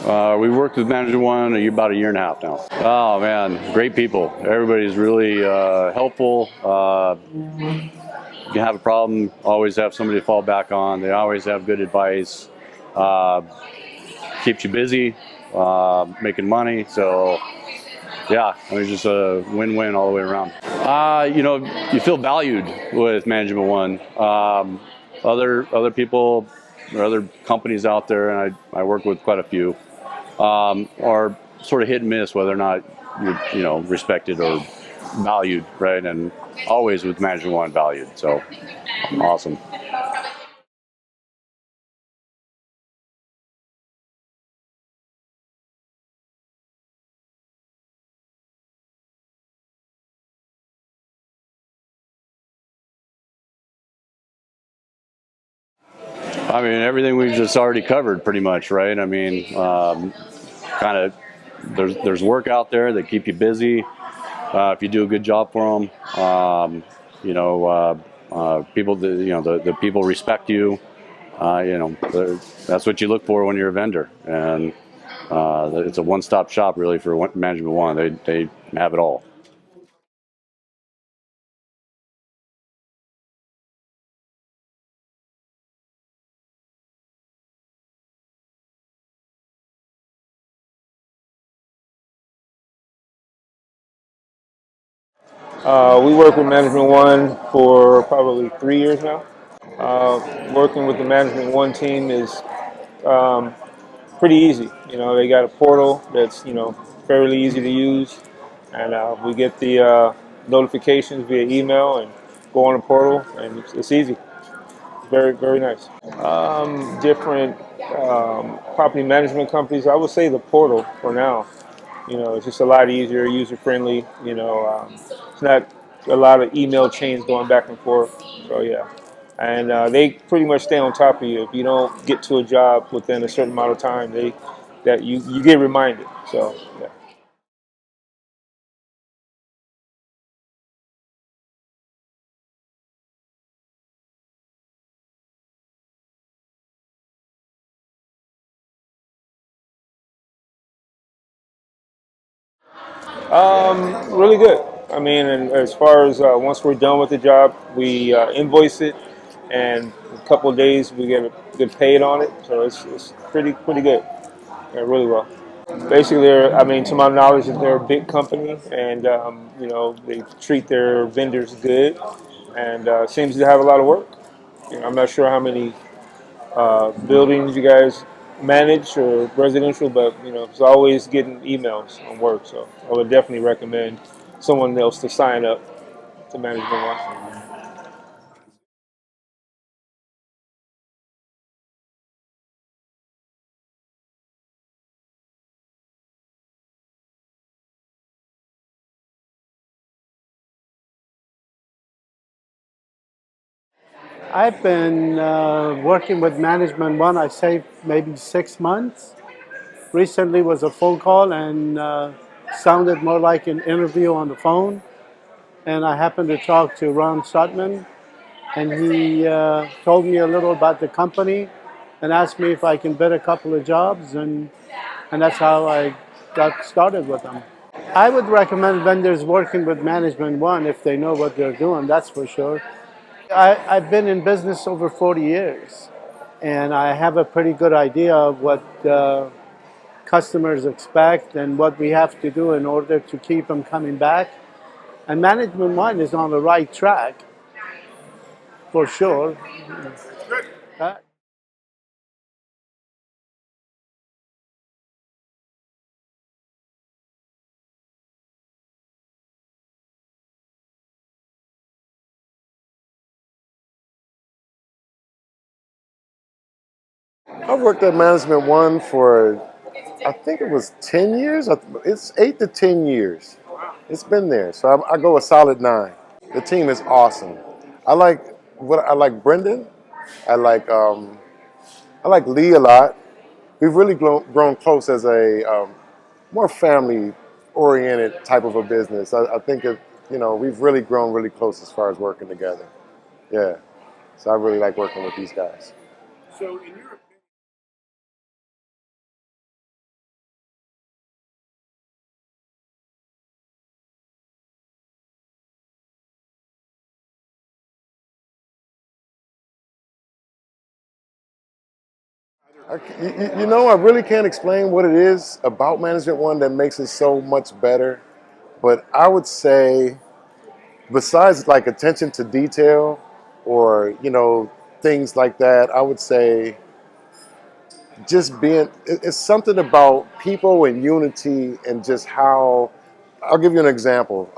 We've worked with Management One about a year and a half now. Oh man, great people. Everybody's really helpful. You have a problem, always have somebody to fall back on. They always have good advice. Uh, Keeps you busy, making money. So yeah, I mean, just a win-win all the way around. You feel valued with Management One. Other people or other companies out there, and I work with quite a few, are sort of hit and miss whether or not you're respected or valued, right? And always with Management One valued. So awesome. I mean, everything we've just already covered, pretty much, right? I mean, kind of there's work out there that keep you busy if you do a good job for them. People, the people respect you. That's what you look for when you're a vendor, and it's a one-stop shop really for Management One. They have it all. We work with Management One for probably 3 years now. Working with the Management One team is um, pretty easy. They got a portal that's fairly easy to use, and we get the notifications via email and go on the portal, and it's easy. Very, very nice. Different property management companies. I would say the portal for now. It's just a lot easier, user friendly. It's not a lot of email chains going back and forth. So yeah, and they pretty much stay on top of you. If you don't get to a job within a certain amount of time, you get reminded. So yeah. Really good. I mean, and as far as once we're done with the job, we invoice it, and a couple of days we get paid on it. So it's pretty good. Yeah, really well. Basically, I mean, to my knowledge, they're a big company, and they treat their vendors good, and seems to have a lot of work. I'm not sure how many buildings you guys manage or residential, but it's always getting emails on work. So I would definitely recommend someone else to sign up to Management One. I've been working with Management One, I say maybe 6 months. Recently was a phone call and sounded more like an interview on the phone. And I happened to talk to Ron Sutman, and he told me a little about the company and asked me if I can bid a couple of jobs, and that's how I got started with them. I would recommend vendors working with Management One if they know what they're doing, that's for sure. I've been in business over 40 years, and I have a pretty good idea of what customers expect and what we have to do in order to keep them coming back. And Management One is on the right track, for sure. Uh, I've worked at Management One for, I think it was 10 years. It's 8 to 10 years. It's been there. So I go a solid 9. The team is awesome. I like Brendan. I like I like Lee a lot. We've really grown close as a more family oriented type of a business. I think we've really grown really close as far as working together. Yeah. So I really like working with these guys. You know, I really can't explain what it is about Management One that makes it so much better. But I would say, besides like attention to detail or, you know, things like that, I would say just being, it's something about people and unity and just how, I'll give you an example.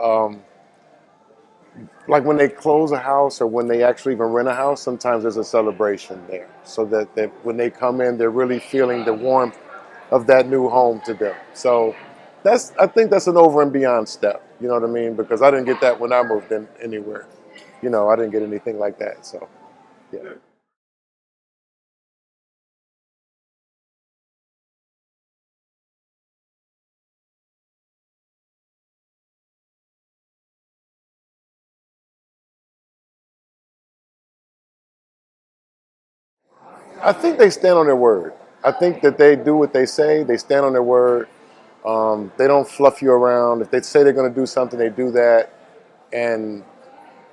Like when they close a house or when they actually even rent a house, sometimes there's a celebration there. So that when they come in, they're really feeling the warmth of that new home to them. So I think that's an over and beyond step. You know what I mean? Because I didn't get that when I moved in anywhere. You know, I didn't get anything like that. So, yeah. I think they stand on their word. I think that they do what they say. They stand on their word. They don't fluff you around. If they say they're going to do something, they do that. And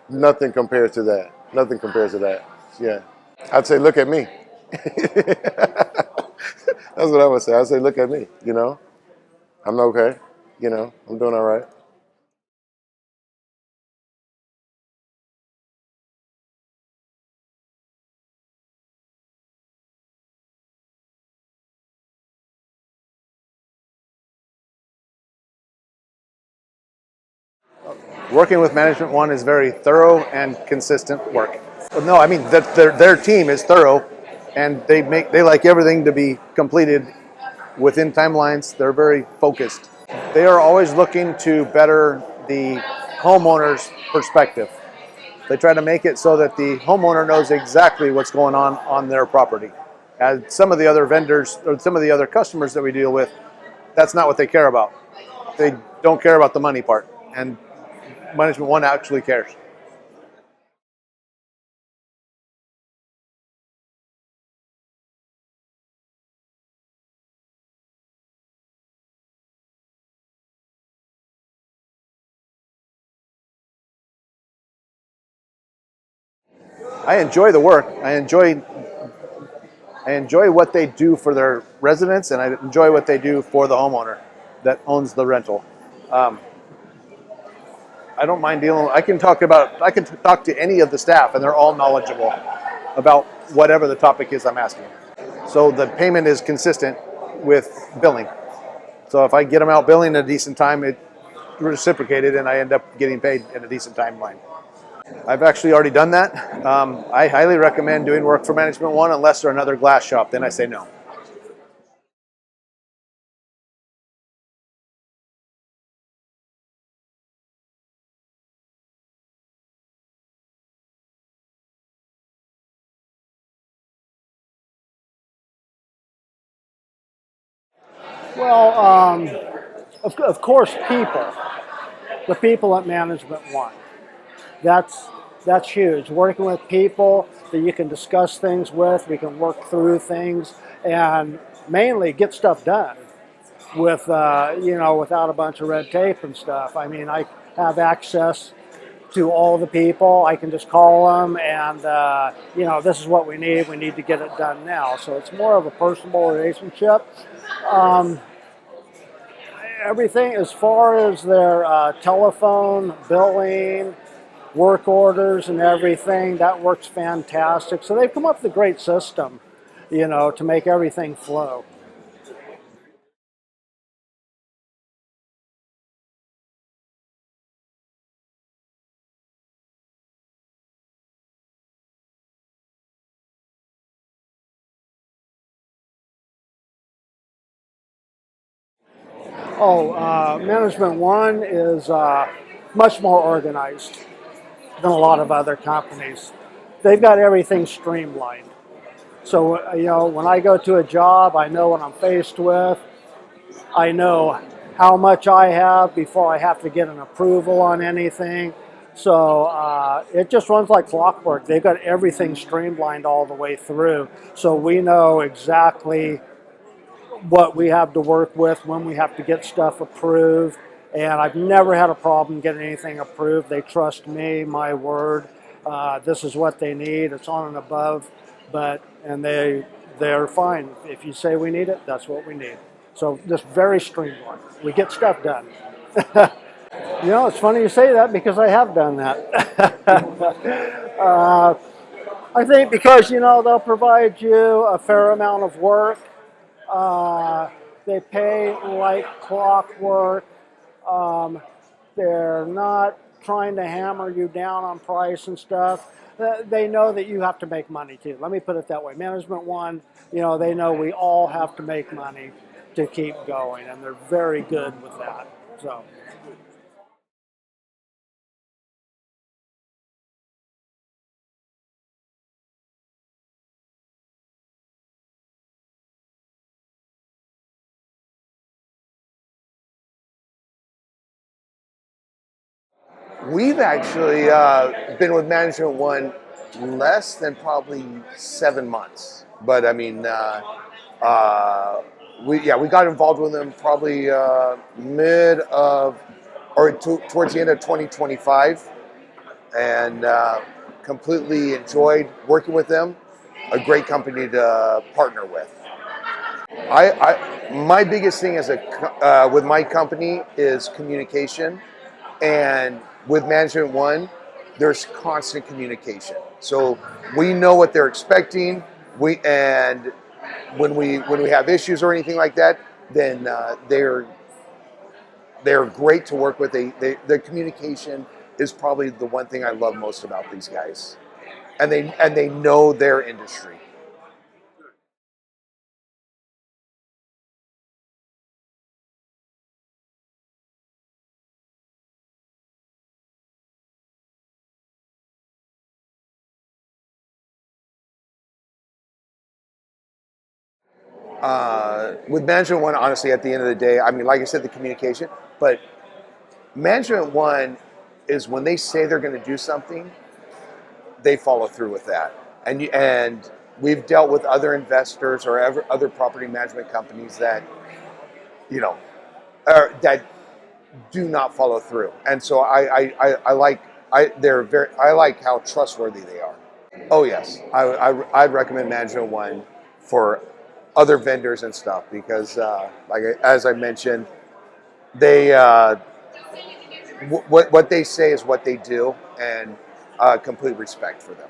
nothing compares to that. Nothing compares to that. Yeah. I'd say, look at me. That's what I would say. I'd say, look at me. You know, I'm okay. You know, I'm doing all right. Working with Management One is very thorough and consistent work. But no, I mean that their team is thorough, and they like everything to be completed within timelines. They're very focused. They are always looking to better the homeowner's perspective. They try to make it so that the homeowner knows exactly what's going on their property. As some of the other vendors or some of the other customers that we deal with, that's not what they care about. They don't care about the money part, and Management One actually cares. I enjoy the work. I enjoy what they do for their residents, and I enjoy what they do for the homeowner that owns the rental. Um, I don't mind dealing. I can talk to any of the staff, and they're all knowledgeable about whatever the topic is I'm asking. So the payment is consistent with billing. So if I get them out billing at a decent time, it reciprocated, and I end up getting paid in a decent timeline. I've actually already done that. I highly recommend doing work for Management One unless they're another glass shop. Then I say no. Well, of course, people, the people at Management One. That's that's huge. Working with people that you can discuss things with, we can work through things, and mainly get stuff done with without a bunch of red tape and stuff. I mean, I have access to all the people. I can just call them and this is what we need. We need to get it done now. So it's more of a personal relationship. Um, Everything as far as their telephone, billing, work orders and everything, that works fantastic. So they've come up with a great system, to make everything flow. Management One is much more organized than a lot of other companies. They've got everything streamlined. So, when I go to a job, I know what I'm faced with. I know how much I have before I have to get an approval on anything. So it just runs like clockwork. They've got everything streamlined all the way through. So we know exactly what we have to work with, when we have to get stuff approved. And I've never had a problem getting anything approved. They trust me, my word. This is what they need. It's on and above. And they're fine. If you say we need it, that's what we need. So just very streamlined. We get stuff done. You know, it's funny you say that because I have done that. I think because, you know, they'll provide you a fair amount of work. They pay like clockwork. They're not trying to hammer you down on price and stuff. They know that you have to make money too. Let me put it that way. Management One, you know, they know we all have to make money to keep going, and they're very good with that. So. We've actually been with Management One less than probably 7 months, but I mean, we got involved with them probably mid of or towards the end of 2025, and completely enjoyed working with them. A great company to partner with. My biggest thing as with my company is communication, and with Management One, there's constant communication. So we know what they're expecting. And when we have issues or anything like that, then they're great to work with. The communication is probably the one thing I love most about these guys, and they know their industry. With Management One, honestly, at the end of the day, I mean, like I said, the communication, but Management One is when they say they're going to do something, they follow through with that. And we've dealt with other investors or other property management companies that, you know, that do not follow through. And so I like how trustworthy they are. Oh yes, I'd recommend Management One for other vendors and stuff because, as I mentioned, they what they say is what they do, and complete respect for them.